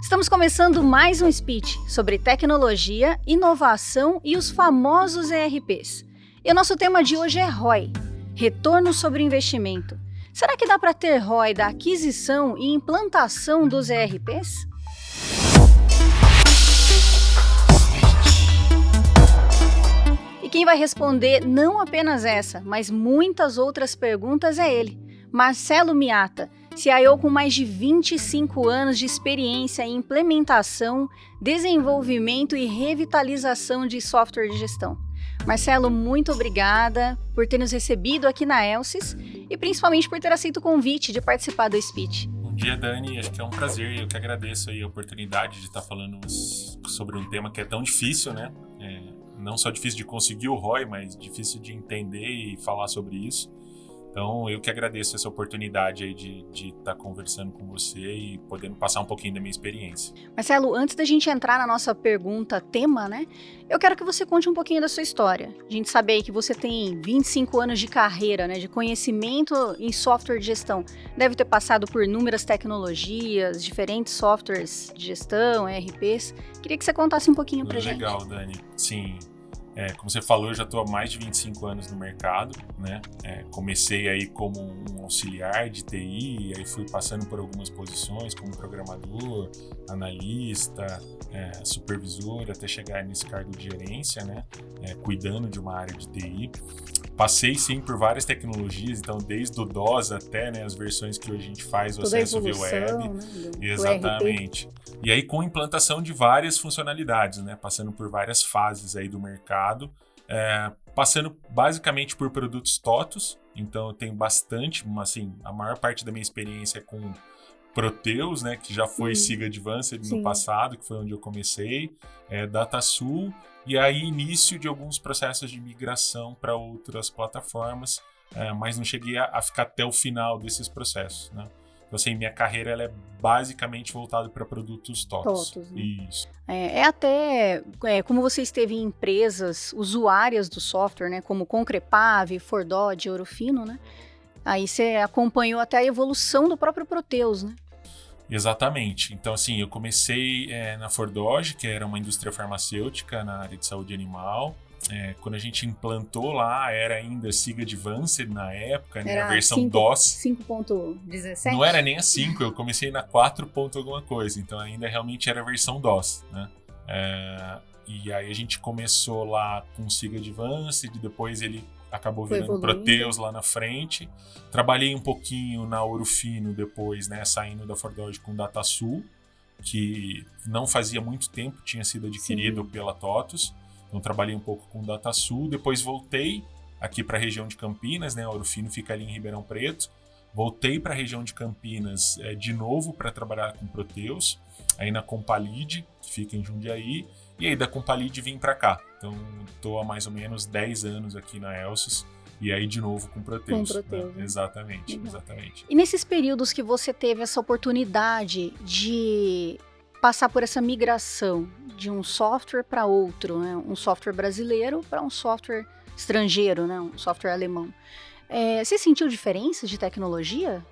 Estamos começando mais um speech sobre tecnologia, inovação e os famosos ERPs. E o nosso tema de hoje é ROI, Retorno sobre Investimento. Será que dá para ter ROI da aquisição e implantação dos ERPs? E quem vai responder não apenas essa, mas muitas outras perguntas é ele, Marcelo Miata, CIO com mais de 25 anos de experiência em implementação, desenvolvimento e revitalização de software de gestão. Marcelo, muito obrigada por ter nos recebido aqui na Elsys e principalmente por ter aceito o convite de participar do Speech. Bom dia, Dani. Acho que é um prazer. Eu que agradeço aí a oportunidade de estar falando sobre um tema que é tão difícil, né? Não só difícil de conseguir o ROI, mas difícil de entender e falar sobre isso. Então, eu que agradeço essa oportunidade aí de estar conversando com você e podendo passar um pouquinho da minha experiência. Marcelo, antes da gente entrar na nossa pergunta tema, né? Eu quero que você conte um pouquinho da sua história. A gente sabe aí que você tem 25 anos de carreira, né? De conhecimento em software de gestão. Deve ter passado por inúmeras tecnologias, diferentes softwares de gestão, ERPs. Queria que você contasse um pouquinho pra gente. Legal, Dani. Sim. Como você falou, eu já estou há mais de 25 anos no mercado, né? Comecei aí como um auxiliar de TI, aí fui passando por algumas posições como programador, analista, supervisor, até chegar nesse cargo de gerência, né? Cuidando de uma área de TI. Passei sim por várias tecnologias, então desde o DOS até, né, as versões que hoje a gente faz o acesso via web. Né, Exatamente. E aí com implantação de várias funcionalidades, né, passando por várias fases aí do mercado, passando basicamente por produtos TOTOS. Então eu tenho bastante, assim, a maior parte da minha experiência é com Proteus, né, que já foi SIG Advanced no passado, que foi onde eu comecei, DataSul, e aí início de alguns processos de migração para outras plataformas, mas não cheguei a ficar até o final desses processos, né? Então, assim, minha carreira ela é basicamente voltada para produtos TOTOS. Né? Isso. Como você esteve em empresas usuárias do software, né, como Concrepave, Fordod, Ourofino, né? Aí você acompanhou até a evolução do próprio Proteus, né? Exatamente. Então, assim, eu comecei na Fordod, que era uma indústria farmacêutica na área de saúde animal. Quando a gente implantou lá, era ainda SIG Advanced na época, né? A versão DOS. 5.17? Não era nem a 5, eu comecei na 4. Alguma coisa, então ainda realmente era a versão DOS, né? E aí a gente começou lá com SIG Advanced, depois ele acabou virando Proteus lá na frente. Trabalhei um pouquinho na Ourofino depois, né? Saindo da Fordod com DataSul, que não fazia muito tempo tinha sido adquirido pela TOTOS. Então trabalhei um pouco com DataSul, depois voltei aqui para a região de Campinas, né? A Ourofino fica ali em Ribeirão Preto. Voltei para a região de Campinas de novo para trabalhar com Proteus, aí na Compalid, que fica em Jundiaí, e aí da Compalid vim para cá. Então estou há mais ou menos 10 anos aqui na Elsys, e aí de novo com Proteus. Né? Exatamente. E nesses períodos que você teve essa oportunidade de passar por essa migração de um software para outro, né? Um software brasileiro para um software estrangeiro, né? Um software alemão. Você sentiu diferenças de tecnologia?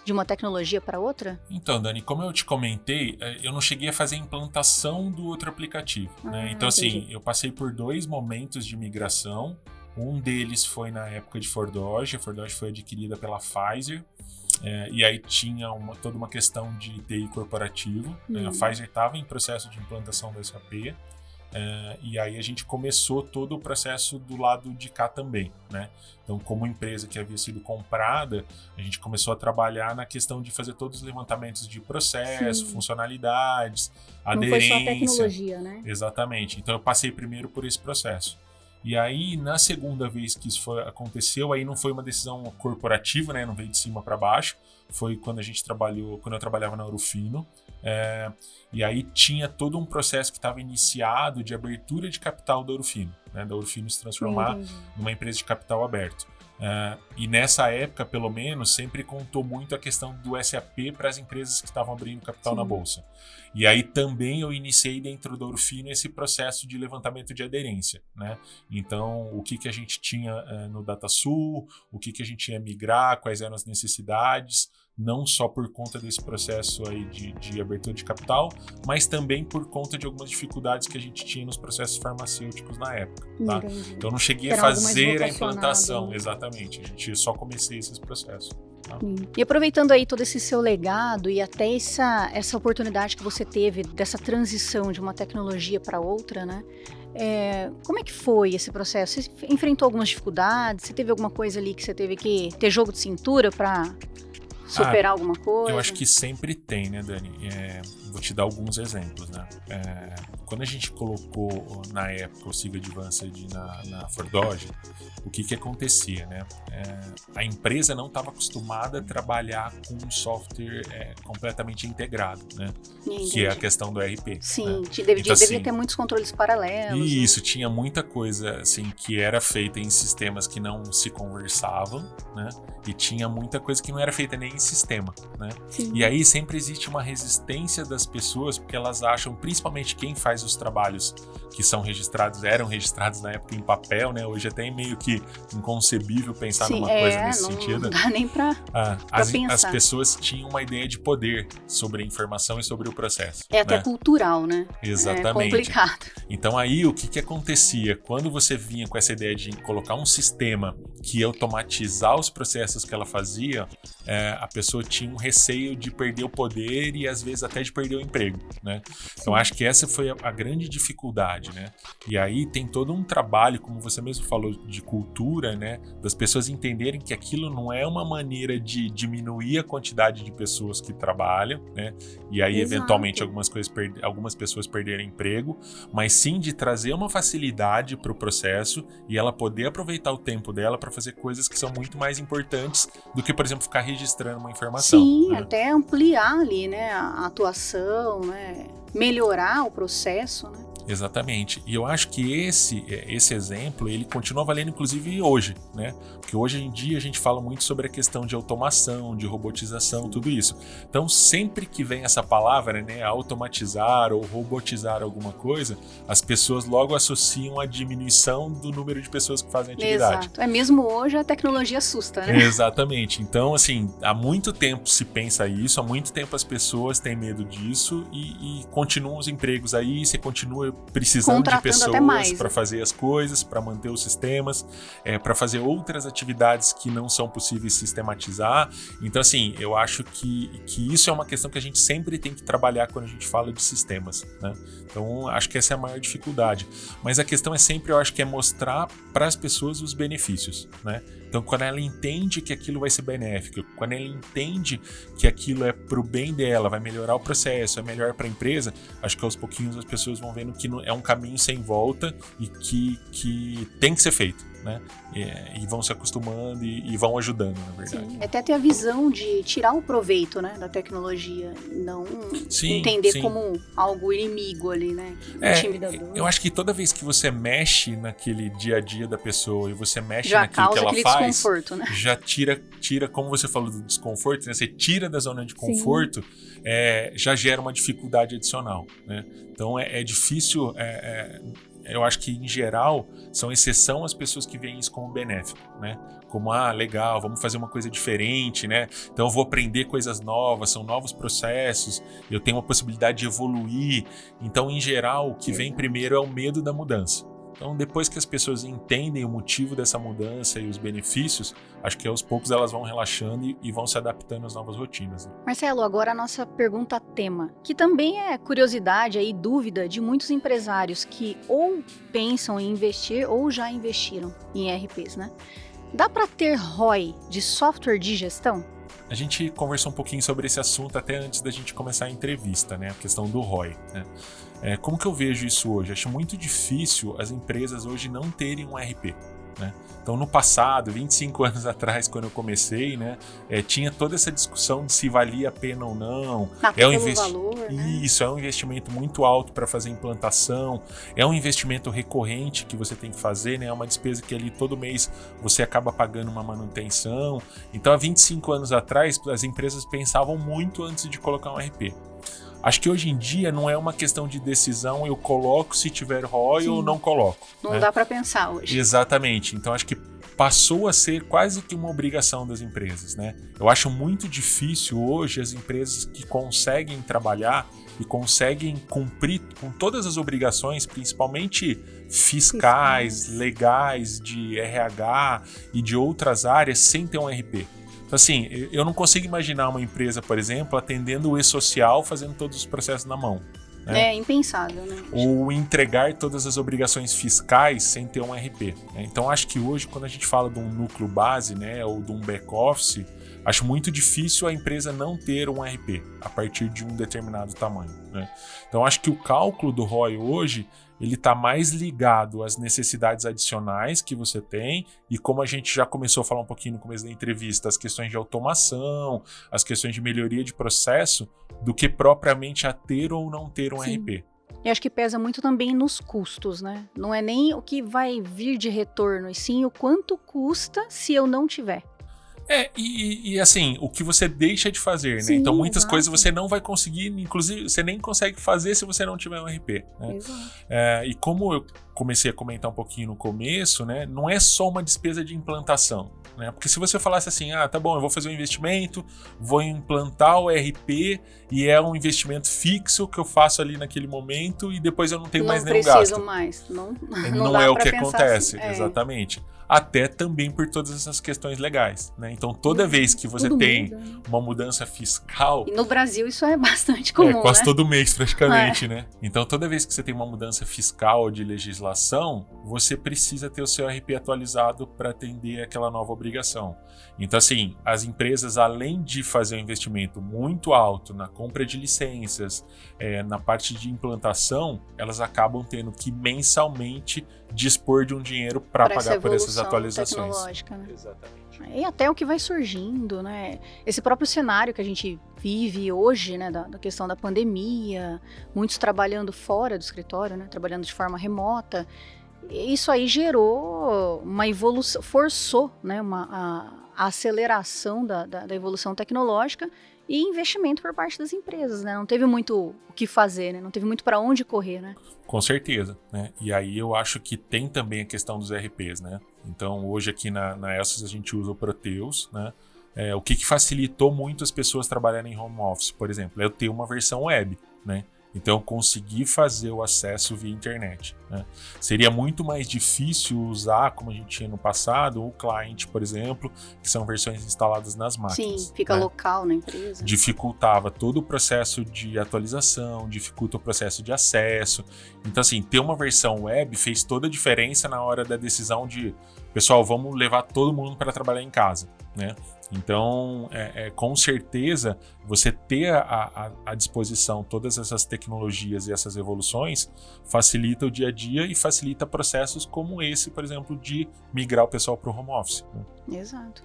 De uma tecnologia para outra? Então, Dani, como eu te comentei, eu não cheguei a fazer a implantação do outro aplicativo. Né? Então, assim, eu passei por 2 momentos de migração. Um deles foi na época de Fordod. A Fordod foi adquirida pela Pfizer. E aí tinha toda uma questão de TI corporativo. A Pfizer estava em processo de implantação do SAP. E aí a gente começou todo o processo do lado de cá também, né? Então, como empresa que havia sido comprada, a gente começou a trabalhar na questão de fazer todos os levantamentos de processo, funcionalidades, aderência. Não foi só a tecnologia, né? Exatamente. Então, eu passei primeiro por esse processo. E aí, na segunda vez que isso aconteceu, aí não foi uma decisão corporativa, né? Não veio de cima para baixo. Foi quando eu trabalhava na Ourofino. E aí tinha todo um processo que estava iniciado de abertura de capital da Ourofino, né? Da Ourofino se transformar numa empresa de capital aberto. E nessa época, pelo menos, sempre contou muito a questão do SAP para as empresas que estavam abrindo capital na Bolsa. E aí também eu iniciei dentro da Ourofino esse processo de levantamento de aderência, né? Então, o que a gente tinha no DataSul, o que a gente ia migrar, quais eram as necessidades, não só por conta desse processo aí de abertura de capital, mas também por conta de algumas dificuldades que a gente tinha nos processos farmacêuticos na época, tá? Então não cheguei a fazer a implantação, exatamente, a gente só comecei esses processos. Tá? E aproveitando aí todo esse seu legado e até essa oportunidade que você teve dessa transição de uma tecnologia para outra, né? Como é que foi esse processo? Você enfrentou algumas dificuldades? Você teve alguma coisa ali que você teve que ter jogo de cintura para superar alguma coisa? Eu acho que sempre tem, né, Dani? Vou te dar alguns exemplos, né? Quando a gente colocou na época o SIGA Advanced na Fordoge, o que acontecia, né? A empresa não estava acostumada a trabalhar com um software completamente integrado, né? Entendi. Que é a questão do ERP. Sim, né? devia ter muitos controles paralelos. Isso, né? tinha muita coisa assim que era feita em sistemas que não se conversavam, né? E tinha muita coisa que não era feita nem em sistema, né? Sim. E aí sempre existe uma resistência das pessoas, porque elas acham, principalmente quem faz os trabalhos que são registrados, eram registrados na época em papel, né? Hoje até é meio que inconcebível pensar numa coisa nesse sentido. Não dá nem pra pensar. As pessoas tinham uma ideia de poder sobre a informação e sobre o processo. Até cultural, né? Exatamente. É complicado. Então aí o que acontecia? Quando você vinha com essa ideia de colocar um sistema que ia automatizar os processos que ela fazia, a pessoa tinha um receio de perder o poder e às vezes até de perder o emprego, né? Então acho que essa foi a grande dificuldade, né? E aí tem todo um trabalho, como você mesmo falou, de cultura, né? Das pessoas entenderem que aquilo não é uma maneira de diminuir a quantidade de pessoas que trabalham, né? E aí eventualmente algumas pessoas perderem emprego, mas sim de trazer uma facilidade para o processo e ela poder aproveitar o tempo dela para fazer coisas que são muito mais importantes do que, por exemplo, ficar registrando uma informação. Sim, né? até ampliar ali, né, a atuação, né, melhorar o processo, né? Exatamente. E eu acho que esse exemplo, ele continua valendo inclusive hoje, né? Porque hoje em dia a gente fala muito sobre a questão de automação, de robotização, tudo isso. Então, sempre que vem essa palavra, né, automatizar ou robotizar alguma coisa, as pessoas logo associam a diminuição do número de pessoas que fazem atividade. Exato. Mesmo hoje a tecnologia assusta, né? Exatamente. Então, assim, há muito tempo se pensa isso, há muito tempo as pessoas têm medo disso e continuam os empregos aí, você continua precisando de pessoas para fazer as coisas, para manter os sistemas, para fazer outras atividades que não são possíveis sistematizar. Então, assim, eu acho que isso é uma questão que a gente sempre tem que trabalhar quando a gente fala de sistemas, né? Então, acho que essa é a maior dificuldade. Mas a questão é sempre, eu acho que é mostrar para as pessoas os benefícios, né? Então, quando ela entende que aquilo vai ser benéfico, quando ela entende que aquilo é pro bem dela, vai melhorar o processo, é melhor para a empresa, acho que aos pouquinhos as pessoas vão vendo que é um caminho sem volta e que tem que ser feito, né? E vão se acostumando e vão ajudando, na verdade. Sim, até ter a visão de tirar o proveito, né, da tecnologia, não entender como algo inimigo ali, né, intimidador. Eu acho que toda vez que você mexe naquele dia a dia da pessoa e você mexe já naquilo que ela faz, desconforto, né? Já tira, como você falou do desconforto, né? Você tira da zona de conforto, já gera uma dificuldade adicional, né? Então é difícil. Eu acho que, em geral, são exceção as pessoas que veem isso como benéfico, né? Como, legal, vamos fazer uma coisa diferente, né? Então eu vou aprender coisas novas, são novos processos, eu tenho uma possibilidade de evoluir. Então, em geral, o que vem primeiro é o medo da mudança. Então, depois que as pessoas entendem o motivo dessa mudança e os benefícios, acho que aos poucos elas vão relaxando e vão se adaptando às novas rotinas. Né? Marcelo, agora a nossa pergunta tema, que também é curiosidade e dúvida de muitos empresários que ou pensam em investir ou já investiram em ERPs, né? Dá para ter ROI de software de gestão? A gente conversou um pouquinho sobre esse assunto até antes da gente começar a entrevista, né? A questão do ROI, né? Como que eu vejo isso hoje? Acho muito difícil as empresas hoje não terem um ERP, né? Então, no passado, 25 anos atrás, quando eu comecei, né, tinha toda essa discussão de se valia a pena ou não. Valor, né? Isso, é um investimento muito alto para fazer implantação, é um investimento recorrente que você tem que fazer, né? É uma despesa que ali todo mês você acaba pagando uma manutenção. Então, há 25 anos atrás, as empresas pensavam muito antes de colocar um ERP. Acho que hoje em dia não é uma questão de decisão, eu coloco se tiver ROI ou não coloco. Não dá para pensar hoje. Exatamente. Então acho que passou a ser quase que uma obrigação das empresas, né? Eu acho muito difícil hoje as empresas que conseguem trabalhar e conseguem cumprir com todas as obrigações, principalmente fiscais, legais, de RH e de outras áreas, sem ter um RP. Então, assim, eu não consigo imaginar uma empresa, por exemplo, atendendo o e-social, fazendo todos os processos na mão. Né? É impensável, né? Ou entregar todas as obrigações fiscais sem ter um RP. Né? Então, acho que hoje, quando a gente fala de um núcleo base, né, ou de um back-office, acho muito difícil a empresa não ter um RP a partir de um determinado tamanho. Né? Então, acho que o cálculo do ROI hoje, ele está mais ligado às necessidades adicionais que você tem e como a gente já começou a falar um pouquinho no começo da entrevista, as questões de automação, as questões de melhoria de processo, do que propriamente a ter ou não ter um RP. E acho que pesa muito também nos custos, né? Não é nem o que vai vir de retorno, e sim o quanto custa se eu não tiver. E assim, o que você deixa de fazer, Sim, né? Então muitas exato. coisas você não vai conseguir, inclusive você nem consegue fazer se você não tiver um RP. Né? Exato. E como eu comecei a comentar um pouquinho no começo, né? Não é só uma despesa de implantação. Né? Porque se você falasse assim, tá bom, eu vou fazer um investimento, vou implantar o RP e é um investimento fixo que eu faço ali naquele momento e depois eu não tenho mais nenhum gasto. Não preciso mais. Não dá é o pra que pensar acontece, assim. Exatamente. Até também por todas essas questões legais, né? Então toda vez que você tem uma mudança fiscal... E no Brasil isso é bastante comum, quase né? todo mês praticamente, né? Então toda vez que você tem uma mudança fiscal ou de legislação, você precisa ter o seu RP atualizado para atender aquela nova obrigação. Então assim, as empresas, além de fazer um investimento muito alto na compra de licenças, na parte de implantação, elas acabam tendo que mensalmente dispor de um dinheiro para pagar por essas atualizações. Tecnológica, né? Exatamente. E até o que vai surgindo, né? Esse próprio cenário que a gente vive hoje, né? Da questão da pandemia, muitos trabalhando fora do escritório, né? Trabalhando de forma remota. Isso aí gerou uma evolução, forçou, né? A aceleração da evolução tecnológica e investimento por parte das empresas, né? Não teve muito o que fazer, né? Não teve muito para onde correr, né? Com certeza, né? E aí eu acho que tem também a questão dos RPs, né? Então hoje aqui na Essos a gente usa o Proteus, né? O que facilitou muito as pessoas trabalharem em home office, por exemplo, é eu ter uma versão web, né? Então eu consegui fazer o acesso via internet. Né? Seria muito mais difícil usar, como a gente tinha no passado, o client, por exemplo, que são versões instaladas nas máquinas. Sim, fica local na empresa. Dificultava todo o processo de atualização, dificulta o processo de acesso. Então assim, ter uma versão web fez toda a diferença na hora da decisão de, pessoal, vamos levar todo mundo para trabalhar em casa, né? Então, com certeza, você ter à disposição todas essas tecnologias e essas evoluções facilita o dia a dia e facilita processos como esse, por exemplo, de migrar o pessoal para o home office. Né? Exato.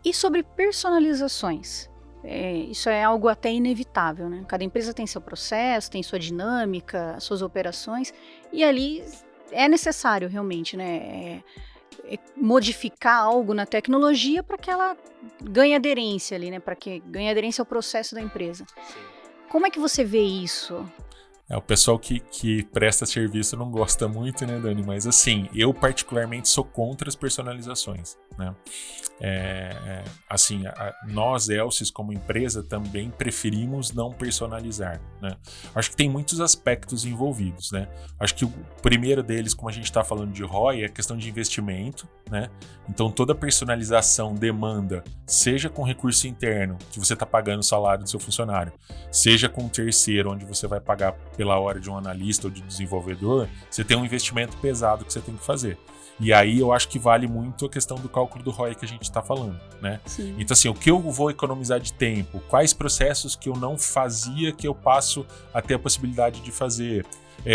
E sobre personalizações? Isso é algo até inevitável, né? Cada empresa tem seu processo, tem sua dinâmica, suas operações, e ali é necessário realmente, né? Modificar algo na tecnologia para que ela ganhe aderência ali, né? Para que ganhe aderência ao processo da empresa. Sim. Como é que você vê isso? O pessoal que presta serviço não gosta muito, né, Dani? Mas assim, eu particularmente sou contra as personalizações, né? Assim, nós, Elsys, como empresa, também preferimos não personalizar, né? Acho que tem muitos aspectos envolvidos, né? Acho que o primeiro deles, como a gente está falando de ROI, é a questão de investimento, né? Então, toda personalização demanda, seja com recurso interno, que você está pagando o salário do seu funcionário, seja com um terceiro, onde você vai pagar pela hora de um analista ou de desenvolvedor, você tem um investimento pesado que você tem que fazer. E aí eu acho que vale muito a questão do cálculo do ROI que a gente está falando, né? Sim. Então assim, o que eu vou economizar de tempo? Quais processos que eu não fazia que eu passo a ter a possibilidade de fazer?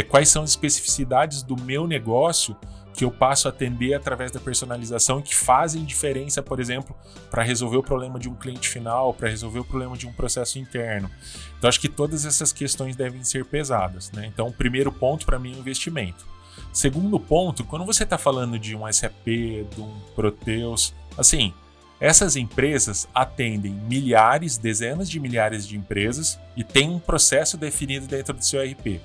Quais são as especificidades do meu negócio que eu passo a atender através da personalização e que fazem diferença, por exemplo, para resolver o problema de um cliente final, para resolver o problema de um processo interno. Então, acho que todas essas questões devem ser pesadas, né? Então, o primeiro ponto para mim é o investimento. Segundo ponto, quando você está falando de um SAP, de um Proteus, assim, essas empresas atendem milhares, dezenas de milhares de empresas e têm um processo definido dentro do seu ERP.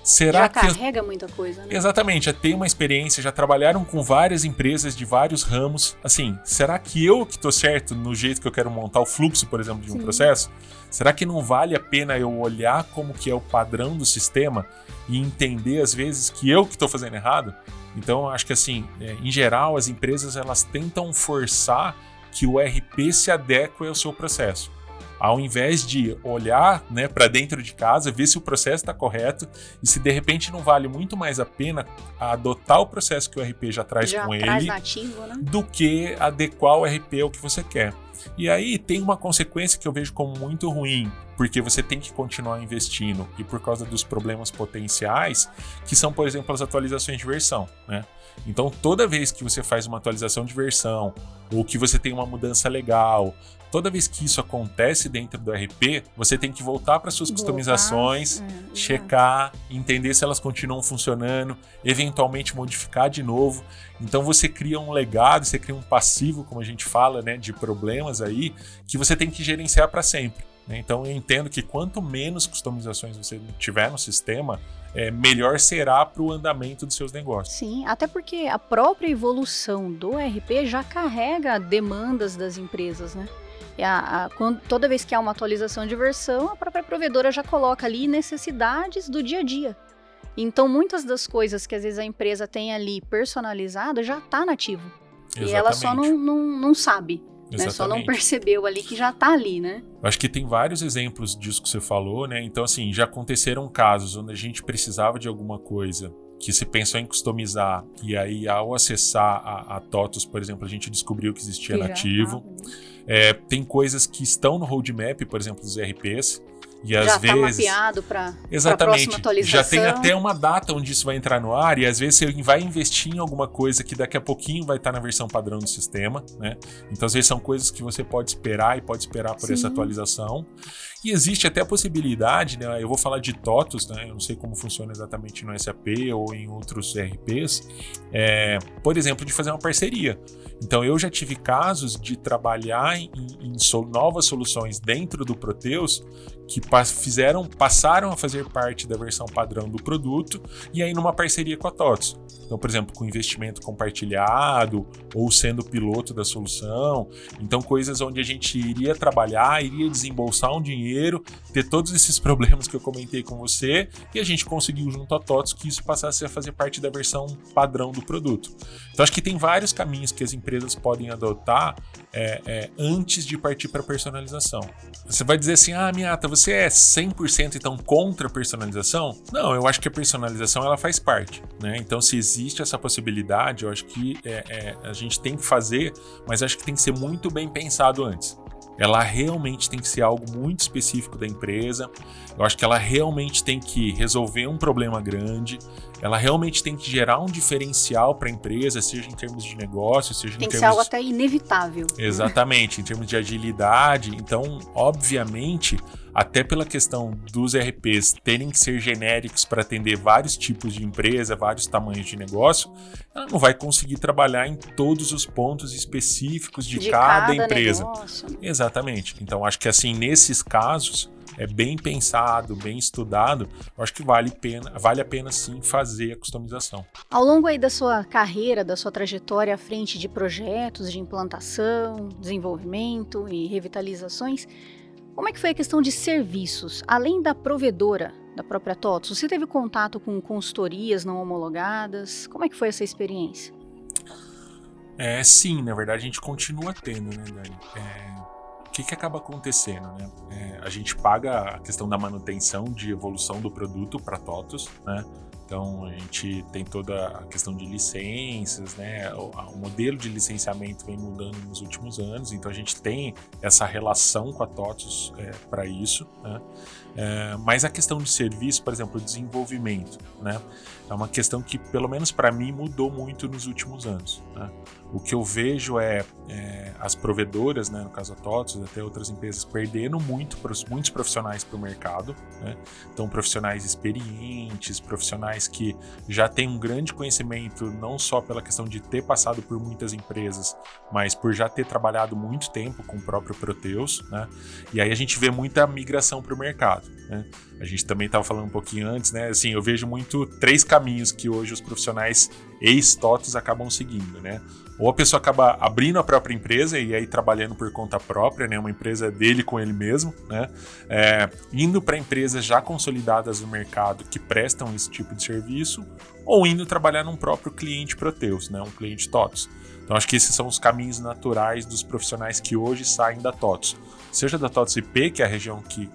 será já que... carrega muita coisa, né? Exatamente, já tem uma experiência, já trabalharam com várias empresas de vários ramos. Assim, será que eu que tô certo no jeito que eu quero montar o fluxo, por exemplo, de um processo? Será que não vale a pena eu olhar como que é o padrão do sistema e entender, às vezes, que eu que tô fazendo errado? Então, acho que assim, em geral, as empresas elas tentam forçar que o RP se adeque ao seu processo. Ao invés de olhar, né, para dentro de casa, ver se o processo está correto e se de repente não vale muito mais a pena adotar o processo que o RP já traz com ele nativo, né? do que adequar o RP ao que você quer. E aí tem uma consequência que eu vejo como muito ruim, porque você tem que continuar investindo e por causa dos problemas potenciais, que são, por exemplo, as atualizações de versão, né? Então, toda vez que você faz uma atualização de versão ou que você tem uma mudança legal, toda vez que isso acontece dentro do RP, você tem que voltar para suas customizações, checar, entender se elas continuam funcionando, eventualmente modificar de novo. Então você cria um legado, você cria um passivo, como a gente fala, né, de problemas aí, que você tem que gerenciar para sempre. Então eu entendo que quanto menos customizações você tiver no sistema, melhor será para o andamento dos seus negócios. Sim, até porque a própria evolução do RP já carrega demandas das empresas, né? Toda vez que há uma atualização de versão, a própria provedora já coloca ali necessidades do dia a dia. Então, muitas das coisas que às vezes a empresa tem ali personalizada já está nativo. Exatamente. E ela só não sabe, né? Só não percebeu ali que já está ali, né? Eu acho que tem vários exemplos disso que você falou, né? Então, assim, já aconteceram casos onde a gente precisava de alguma coisa que se pensou em customizar e aí ao acessar a TOTOS, por exemplo, a gente descobriu que existia nativo. Tem coisas que estão no roadmap, por exemplo, dos RPs, e às vezes... Já está mapeado para a próxima atualização. Já tem até uma data onde isso vai entrar no ar, e às vezes você vai investir em alguma coisa que daqui a pouquinho vai estar na versão padrão do sistema, né? Então, às vezes são coisas que você pode esperar por essa atualização. E existe até a possibilidade, né? Eu vou falar de TOTOS, né? Eu não sei como funciona exatamente no SAP ou em outros RPs, por exemplo, de fazer uma parceria. Então, eu já tive casos de trabalhar em novas soluções dentro do Proteus que passaram a fazer parte da versão padrão do produto e aí numa parceria com a TOTOS. Então, por exemplo, com investimento compartilhado ou sendo piloto da solução. Então, coisas onde a gente iria trabalhar, iria desembolsar um dinheiro, ter todos esses problemas que eu comentei com você e a gente conseguiu junto à TOTOS que isso passasse a fazer parte da versão padrão do produto. Então, acho que tem vários caminhos que as empresas podem adotar antes de partir para a personalização. Você vai dizer assim, Miata, você é 100% então contra a personalização? Não, eu acho que a personalização ela faz parte, né? Então, se existe essa possibilidade, eu acho que a gente tem que fazer, mas acho que tem que ser muito bem pensado antes. Ela realmente tem que ser algo muito específico da empresa. Eu acho que ela realmente tem que resolver um problema grande. Ela realmente tem que gerar um diferencial para a empresa, seja em termos de negócio, seja em termos... Tem que ser algo até inevitável. Exatamente, em termos de agilidade. Então, obviamente, até pela questão dos RPs terem que ser genéricos para atender vários tipos de empresa, vários tamanhos de negócio, ela não vai conseguir trabalhar em todos os pontos específicos de cada empresa. Negócio. Exatamente. Então, acho que assim, nesses casos, bem pensado, bem estudado, eu acho que vale a pena sim fazer a customização. Ao longo aí da sua carreira, da sua trajetória à frente de projetos de implantação, desenvolvimento e revitalizações, como é que foi a questão de serviços? Além da provedora, da própria TOTOS, você teve contato com consultorias não homologadas? Como é que foi essa experiência? Sim, na verdade a gente continua tendo, né, Dani? O que acaba acontecendo, né? A gente paga a questão da manutenção de evolução do produto para a TOTOS, né? Então, a gente tem toda a questão de licenças, né? O modelo de licenciamento vem mudando nos últimos anos, então a gente tem essa relação com a TOTOS para isso, né? Mas a questão de serviço, por exemplo, o desenvolvimento, né? É uma questão que, pelo menos para mim, mudou muito nos últimos anos, né? O que eu vejo as provedoras, né, no caso a TOTOS, até outras empresas, perdendo muitos profissionais para o mercado, né? Então, profissionais experientes, profissionais que já têm um grande conhecimento, não só pela questão de ter passado por muitas empresas, mas por já ter trabalhado muito tempo com o próprio Proteus, né? E aí a gente vê muita migração para o mercado, né? a gente também estava falando um pouquinho antes, né? Assim, eu vejo muito 3 caminhos que hoje os profissionais ex-TOTOS acabam seguindo, né? Ou a pessoa acaba abrindo a própria empresa e aí trabalhando por conta própria, né? Uma empresa dele com ele mesmo, né? Indo para empresas já consolidadas no mercado que prestam esse tipo de serviço, ou indo trabalhar num próprio cliente Proteus, né? Um cliente TOTOS. Então acho que esses são os caminhos naturais dos profissionais que hoje saem da TOTOS. Seja da TOTOS IP, que é a região que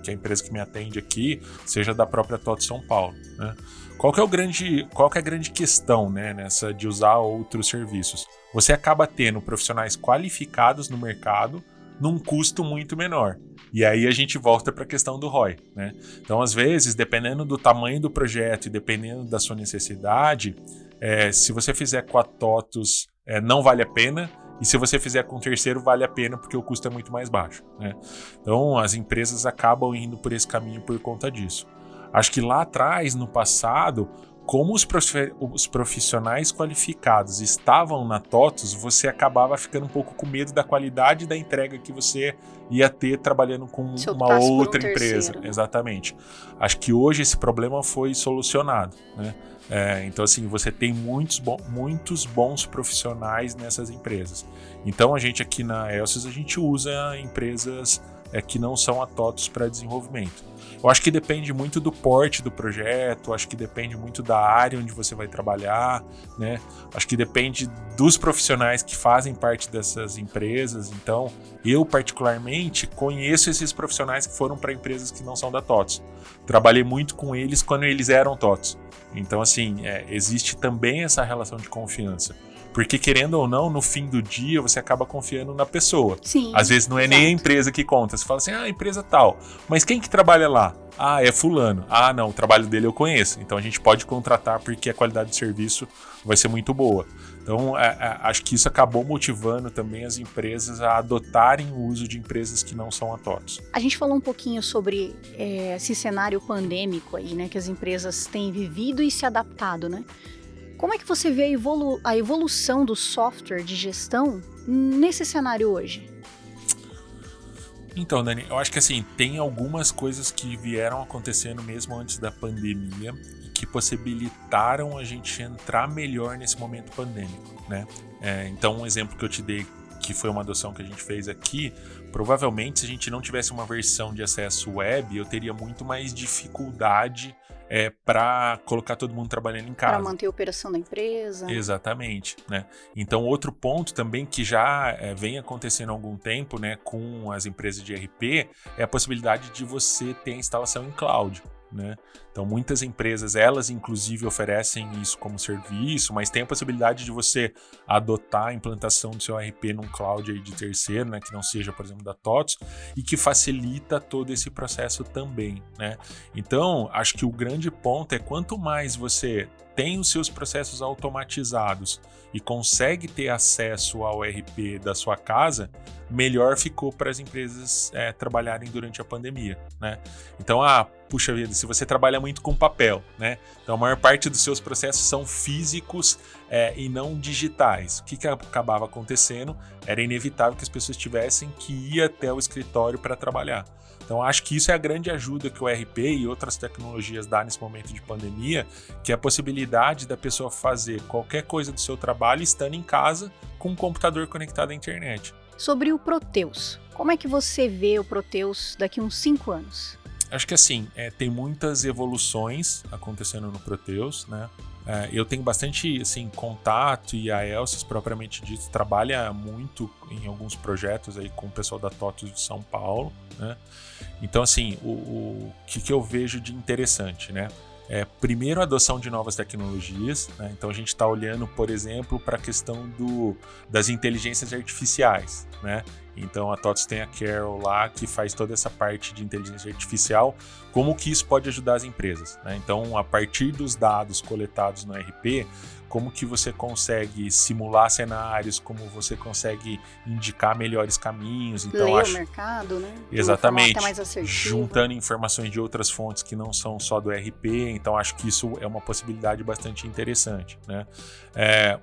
a empresa que me atende aqui, seja da própria TOTOS São Paulo, né? Qual que é a grande questão, né, nessa de usar outros serviços? Você acaba tendo profissionais qualificados no mercado num custo muito menor. E aí a gente volta para a questão do ROI, né? Então, às vezes, dependendo do tamanho do projeto e dependendo da sua necessidade, se você fizer com a TOTOS, não vale a pena. E se você fizer com o terceiro, vale a pena porque o custo é muito mais baixo, né? Então, as empresas acabam indo por esse caminho por conta disso. Acho que lá atrás, no passado, como os profissionais qualificados estavam na TOTOS, você acabava ficando um pouco com medo da qualidade da entrega que você ia ter trabalhando com uma outra empresa. Terceiro. Exatamente. Acho que hoje esse problema foi solucionado, né? Então, assim, você tem muitos bons profissionais nessas empresas. Então, a gente aqui na Elsys, a gente usa empresas que não são a TOTOS para desenvolvimento. Eu acho que depende muito do porte do projeto, acho que depende muito da área onde você vai trabalhar, né? Acho que depende dos profissionais que fazem parte dessas empresas. Então, eu particularmente conheço esses profissionais que foram para empresas que não são da TOTOS. Trabalhei muito com eles quando eles eram TOTOS. Então, assim, existe também essa relação de confiança. Porque, querendo ou não, no fim do dia, você acaba confiando na pessoa. Sim, às vezes não é nem a empresa que conta. Você fala assim, empresa tal. Mas quem que trabalha lá? É fulano. Não, o trabalho dele eu conheço. Então, a gente pode contratar porque a qualidade de serviço vai ser muito boa. Então, acho que isso acabou motivando também as empresas a adotarem o uso de empresas que não são a TOTOS. A gente falou um pouquinho sobre esse cenário pandêmico aí, né? Que as empresas têm vivido e se adaptado, né? Como é que você vê a evolução do software de gestão nesse cenário hoje? Então, Dani, eu acho que assim, tem algumas coisas que vieram acontecendo mesmo antes da pandemia e que possibilitaram a gente entrar melhor nesse momento pandêmico, né? Então, um exemplo que eu te dei, que foi uma adoção que a gente fez aqui, provavelmente se a gente não tivesse uma versão de acesso web, eu teria muito mais dificuldade para colocar todo mundo trabalhando em casa. Para manter a operação da empresa. Exatamente, né? Então, outro ponto também que já vem acontecendo há algum tempo, né, com as empresas de ERP, é a possibilidade de você ter a instalação em cloud, né? Então, muitas empresas, elas inclusive oferecem isso como serviço, mas tem a possibilidade de você adotar a implantação do seu ERP num cloud aí de terceiro, né, que não seja, por exemplo, da TOTOS, e que facilita todo esse processo também, né? Então, acho que o grande ponto é quanto mais você tem os seus processos automatizados e consegue ter acesso ao ERP da sua casa, melhor ficou para as empresas trabalharem durante a pandemia, né? Então, puxa vida, se você trabalha muito com papel, né? Então, a maior parte dos seus processos são físicos e não digitais. O que acabava acontecendo? Era inevitável que as pessoas tivessem que ir até o escritório para trabalhar. Então, acho que isso é a grande ajuda que o ERP e outras tecnologias dão nesse momento de pandemia, que é a possibilidade da pessoa fazer qualquer coisa do seu trabalho estando em casa com um computador conectado à internet. Sobre o Proteus, como é que você vê o Proteus daqui a uns 5 anos? Acho que assim, tem muitas evoluções acontecendo no Proteus, né? Eu tenho bastante assim, contato e a Elsys, propriamente dito, trabalha muito em alguns projetos aí com o pessoal da TOTOS de São Paulo, né? Então, assim, o que eu vejo de interessante, né? Primeiro, a adoção de novas tecnologias, né? Então, a gente está olhando, por exemplo, para a questão das inteligências artificiais, né? Então, a TOTOS tem a Carol lá, que faz toda essa parte de inteligência artificial, como que isso pode ajudar as empresas, né? Então, a partir dos dados coletados no ERP, como que você consegue simular cenários, como você consegue indicar melhores caminhos. Então, ler o mercado, né? Exatamente, mais assertiva. Juntando informações de outras fontes que não são só do ERP, então acho que isso é uma possibilidade bastante interessante, né?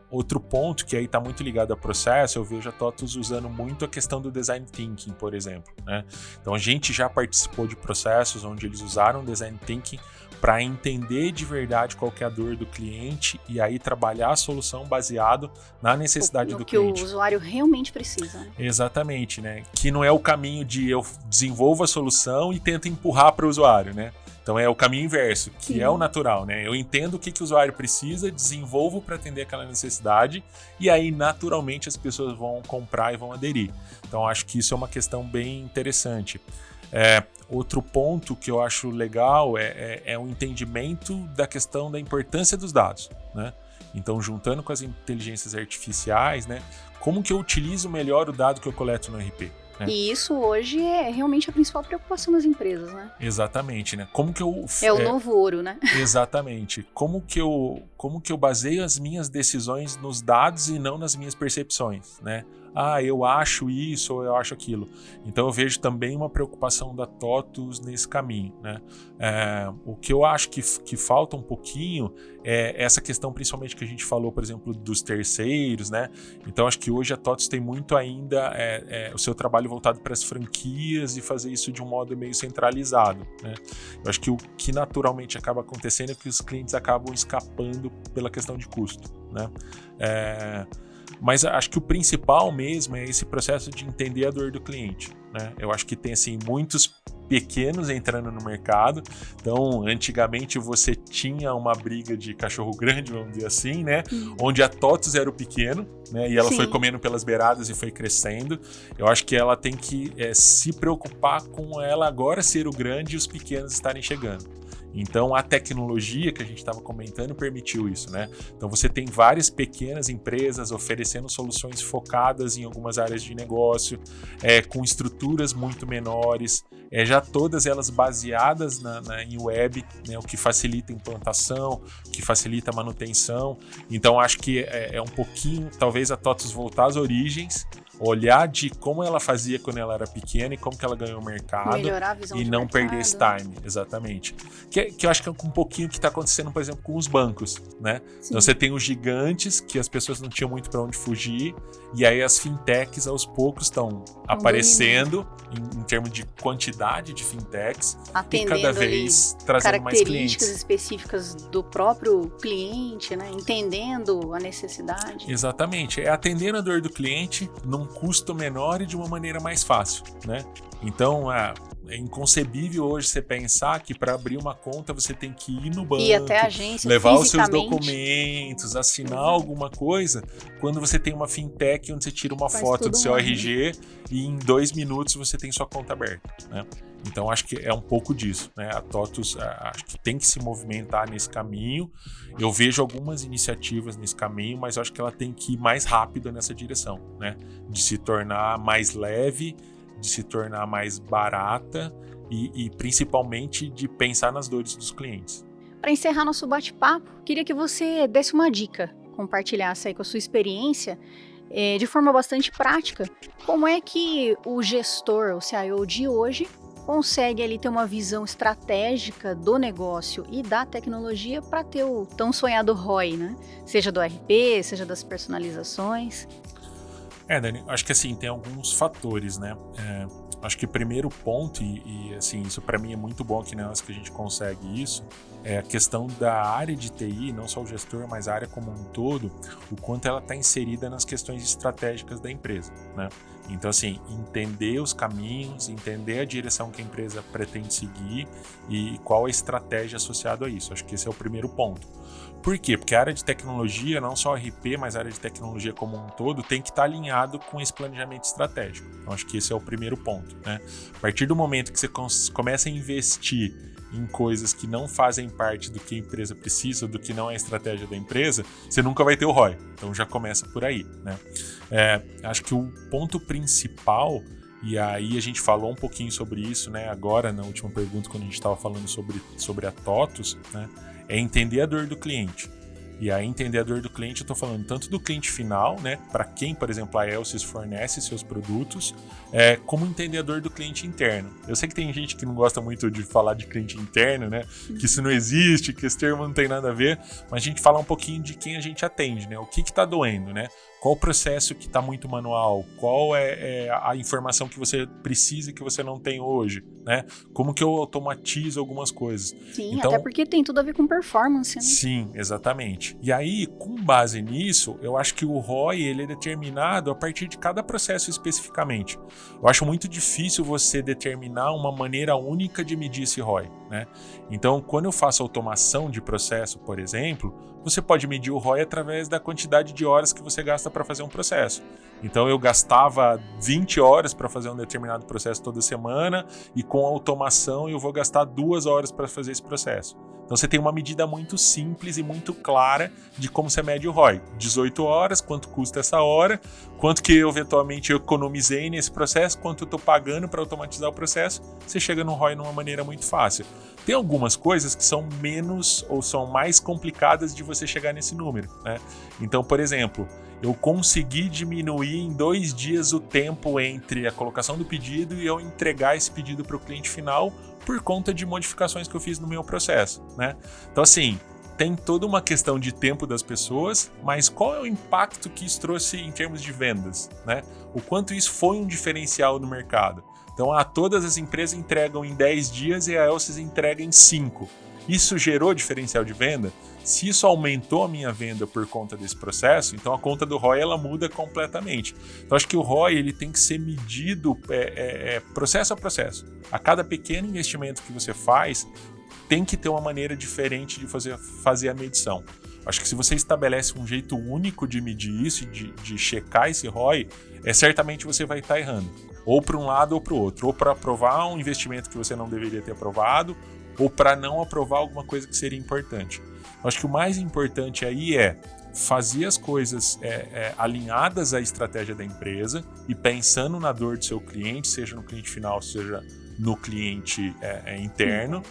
Outro ponto que aí está muito ligado ao processo, eu vejo a TOTOS usando muito a questão questão do design thinking, por exemplo, né? Então a gente já participou de processos onde eles usaram design thinking para entender de verdade qual que é a dor do cliente e aí trabalhar a solução baseado na necessidade do cliente. O que o usuário realmente precisa. Né? Exatamente, né? Que não é o caminho de eu desenvolvo a solução e tento empurrar para o usuário, né? Então é o caminho inverso, que é o natural, né? Eu entendo o que o usuário precisa, desenvolvo para atender aquela necessidade e aí naturalmente as pessoas vão comprar e vão aderir. Então acho que isso é uma questão bem interessante. Outro ponto que eu acho legal é o entendimento da questão da importância dos dados, né? Então, juntando com as inteligências artificiais, né? Como que eu utilizo melhor o dado que eu coleto no RP? Né? E isso hoje é realmente a principal preocupação das empresas, né? Exatamente, né? Como que eu... É o novo ouro, né? Exatamente. Como que eu baseio as minhas decisões nos dados e não nas minhas percepções, né? Eu acho isso ou eu acho aquilo. Então eu vejo também uma preocupação da TOTVS nesse caminho, né? O que eu acho que falta um pouquinho é essa questão principalmente que a gente falou, por exemplo, dos terceiros, né? Então acho que hoje a TOTVS tem muito ainda o seu trabalho voltado para as franquias e fazer isso de um modo meio centralizado, né? Eu acho que o que naturalmente acaba acontecendo é que os clientes acabam escapando pela questão de custo, né? Mas acho que o principal mesmo é esse processo de entender a dor do cliente, né? Eu acho que tem assim, muitos pequenos entrando no mercado. Então, antigamente você tinha uma briga de cachorro grande, vamos dizer assim, né? Onde a TOTVS era o pequeno, né? E ela foi comendo pelas beiradas e foi crescendo. Eu acho que ela tem que se preocupar com ela agora ser o grande e os pequenos estarem chegando. Então, a tecnologia que a gente estava comentando permitiu isso, né? Então, você tem várias pequenas empresas oferecendo soluções focadas em algumas áreas de negócio, com estruturas muito menores, já todas elas baseadas em web, né? O que facilita a implantação, o que facilita a manutenção. Então, acho que é um pouquinho, talvez a TOTVS voltar às origens, olhar de como ela fazia quando ela era pequena e como que ela ganhou o mercado e não perder esse time, exatamente. Que eu acho que é um pouquinho que está acontecendo, por exemplo, com os bancos, né? Então você tem os gigantes que as pessoas não tinham muito para onde fugir e aí as fintechs aos poucos estão aparecendo em termos de quantidade de fintechs e cada vez trazendo mais clientes. Características específicas do próprio cliente, né? Entendendo a necessidade. Exatamente, atendendo a dor do cliente num custo menor e de uma maneira mais fácil, né? Então, é inconcebível hoje você pensar que para abrir uma conta você tem que ir no banco, até a agência, levar os seus documentos, assinar alguma coisa, quando você tem uma fintech onde você tira uma foto do seu RG e em 2 minutos você tem sua conta aberta, né? Então acho que é um pouco disso, né? A TOTVS acho que tem que se movimentar nesse caminho. Eu vejo algumas iniciativas nesse caminho, mas eu acho que ela tem que ir mais rápido nessa direção, né? De se tornar mais leve, de se tornar mais barata e principalmente de pensar nas dores dos clientes. Para encerrar nosso bate-papo, queria que você desse uma dica, compartilhasse aí com a sua experiência, de forma bastante prática, como é que o gestor, o CIO de hoje, consegue ali ter uma visão estratégica do negócio e da tecnologia para ter o tão sonhado ROI, né? Seja do RP, seja das personalizações. Dani, acho que assim, tem alguns fatores, né? Acho que o primeiro ponto, e assim, isso para mim é muito bom aqui na nós que a gente consegue isso, é a questão da área de TI, não só o gestor, mas a área como um todo, o quanto ela está inserida nas questões estratégicas da empresa, né? Então, assim, entender os caminhos, entender a direção que a empresa pretende seguir e qual a estratégia associada a isso. Acho que esse é o primeiro ponto. Por quê? Porque a área de tecnologia, não só RP, mas a área de tecnologia como um todo, tem que estar alinhado com esse planejamento estratégico. Então, acho que esse é o primeiro ponto, né? A partir do momento que você começa a investir em coisas que não fazem parte do que a empresa precisa, do que não é a estratégia da empresa, você nunca vai ter o ROI. Então já começa por aí, né? Acho que o ponto principal, e aí a gente falou um pouquinho sobre isso, né? Agora, na última pergunta, quando a gente estava falando sobre a TOTVS, né? É entender a dor do cliente. E aí, entender a dor do cliente, eu estou falando tanto do cliente final, né, para quem, por exemplo, a Elsys fornece seus produtos, como entender a dor do cliente interno. Eu sei que tem gente que não gosta muito de falar de cliente interno, né, que isso não existe, que esse termo não tem nada a ver, mas a gente fala um pouquinho de quem a gente atende, né, o que está doendo, né, Qual o processo que está muito manual? Qual é a informação que você precisa e que você não tem hoje? Né? Como que eu automatizo algumas coisas? Sim, então, até porque tem tudo a ver com performance, né? Sim, exatamente. E aí, com base nisso, eu acho que o ROI ele é determinado a partir de cada processo especificamente. Eu acho muito difícil você determinar uma maneira única de medir esse ROI, né? Então, quando eu faço automação de processo, por exemplo, você pode medir o ROI através da quantidade de horas que você gasta para fazer um processo. Então eu gastava 20 horas para fazer um determinado processo toda semana e com automação eu vou gastar 2 horas para fazer esse processo. Então você tem uma medida muito simples e muito clara de como você mede o ROI. 18 horas, quanto custa essa hora, quanto que eu eventualmente economizei nesse processo, quanto eu estou pagando para automatizar o processo, você chega no ROI de uma maneira muito fácil. Tem algumas coisas que são menos ou são mais complicadas de você chegar nesse número, né? Então, por exemplo, eu consegui diminuir em 2 dias o tempo entre a colocação do pedido e eu entregar esse pedido para o cliente final por conta de modificações que eu fiz no meu processo, né? Então, assim, tem toda uma questão de tempo das pessoas, mas qual é o impacto que isso trouxe em termos de vendas, né? O quanto isso foi um diferencial no mercado. Então, todas as empresas entregam em 10 dias e a Elsys entrega em 5. Isso gerou diferencial de venda? Se isso aumentou a minha venda por conta desse processo, então a conta do ROI ela muda completamente. Então, acho que o ROI ele tem que ser medido processo a processo. A cada pequeno investimento que você faz, tem que ter uma maneira diferente de fazer a medição. Acho que se você estabelece um jeito único de medir isso, de checar esse ROI, certamente você vai estar errando. Ou para um lado ou para o outro. Ou para aprovar um investimento que você não deveria ter aprovado, ou para não aprovar alguma coisa que seria importante. Acho que o mais importante aí é fazer as coisas alinhadas à estratégia da empresa e pensando na dor do seu cliente, seja no cliente final, seja no cliente interno,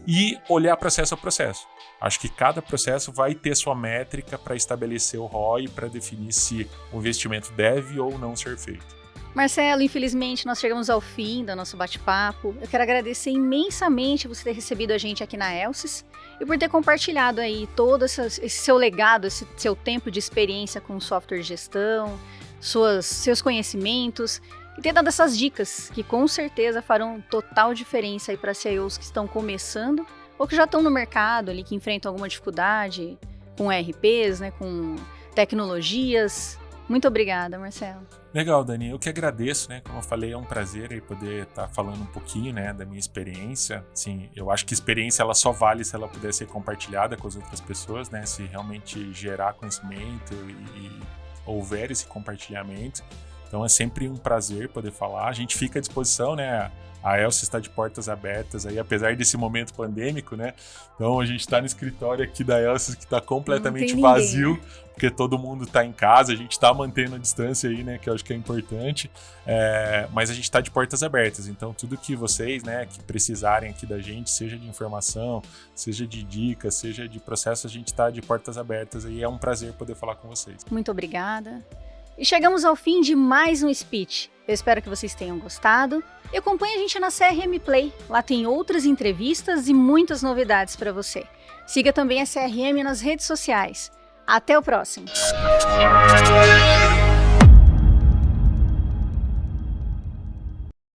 e olhar processo a processo. Acho que cada processo vai ter sua métrica para estabelecer o ROI, para definir se o investimento deve ou não ser feito. Marcelo, infelizmente nós chegamos ao fim do nosso bate-papo. Eu quero agradecer imensamente você ter recebido a gente aqui na Elsys e por ter compartilhado aí todo esse seu legado, esse seu tempo de experiência com software de gestão, seus conhecimentos e ter dado essas dicas que com certeza farão total diferença aí para CEOs que estão começando ou que já estão no mercado ali, que enfrentam alguma dificuldade com ERPs, né, com tecnologias. Muito obrigada, Marcelo. Legal, Dani. Eu que agradeço, né? Como eu falei, é um prazer aí poder estar falando um pouquinho, né, da minha experiência. Assim, eu acho que a experiência ela só vale se ela puder ser compartilhada com as outras pessoas, né? Se realmente gerar conhecimento e houver esse compartilhamento. Então é sempre um prazer poder falar. A gente fica à disposição, né? A Elsys está de portas abertas aí, apesar desse momento pandêmico, né? Então a gente está no escritório aqui da Elsys que está completamente vazio, porque todo mundo está em casa, a gente está mantendo a distância aí, né? Que eu acho que é importante, mas a gente está de portas abertas. Então tudo que vocês, né, que precisarem aqui da gente, seja de informação, seja de dicas, seja de processo, a gente está de portas abertas aí. É um prazer poder falar com vocês. Muito obrigada. E chegamos ao fim de mais um Speech. Eu espero que vocês tenham gostado. E acompanhe a gente na CRM Play. Lá tem outras entrevistas e muitas novidades para você. Siga também a CRM nas redes sociais. Até o próximo!